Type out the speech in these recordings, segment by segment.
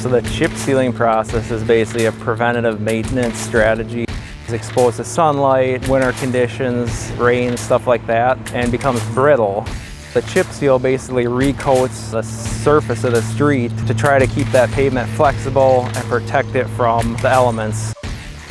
So the chip sealing process is basically a preventative maintenance strategy. It's exposed to sunlight, winter conditions, rain, stuff like that, and becomes brittle. The chip seal basically recoats the surface of the street to try to keep that pavement flexible and protect it from the elements.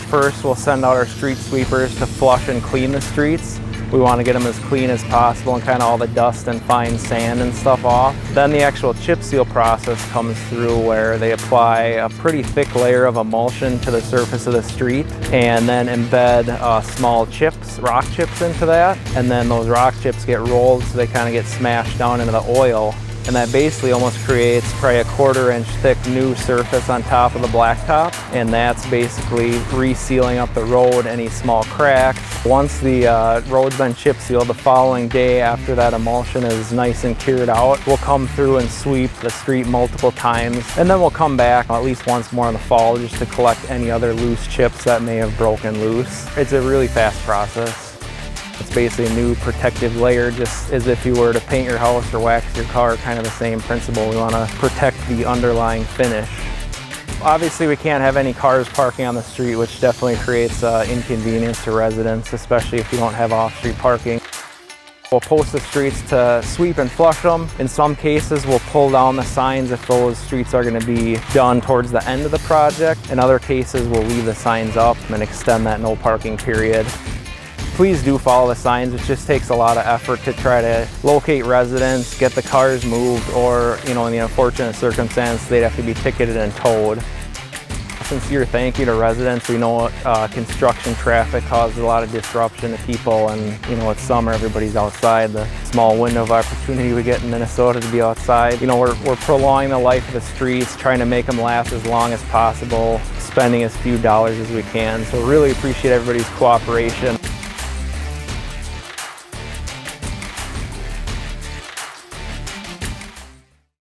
First, we'll send out our street sweepers to flush and clean the streets. We want to get them as clean as possible and kind of all the dust and fine sand and stuff off. Then the actual chip seal process comes through where they apply a pretty thick layer of emulsion to the surface of the street and then embed small chips, rock chips into that. And then those rock chips get rolled so they kind of get smashed down into the oil. And that basically almost creates probably a 1/4 inch thick new surface on top of the blacktop. And that's basically resealing up the road, any small cracks. Once the road's been chip sealed, the following day after that emulsion is nice and cured out, we'll come through and sweep the street multiple times. And then we'll come back at least once more in the fall just to collect any other loose chips that may have broken loose. It's a really fast process. It's basically a new protective layer, just as if you were to paint your house or wax your car, kind of the same principle. We want to protect the underlying finish. Obviously, we can't have any cars parking on the street, which definitely creates inconvenience to residents, especially if you don't have off-street parking. We'll post the streets to sweep and flush them. In some cases, we'll pull down the signs if those streets are going to be done towards the end of the project. In other cases, we'll leave the signs up and extend that no parking period. Please do follow the signs. It just takes a lot of effort to try to locate residents, get the cars moved, or, in the unfortunate circumstance, they'd have to be ticketed and towed. Sincere thank you to residents. We know construction traffic causes a lot of disruption to people, and it's summer, everybody's outside. The small window of opportunity we get in Minnesota to be outside. We're prolonging the life of the streets, trying to make them last as long as possible, spending as few dollars as we can. So really appreciate everybody's cooperation.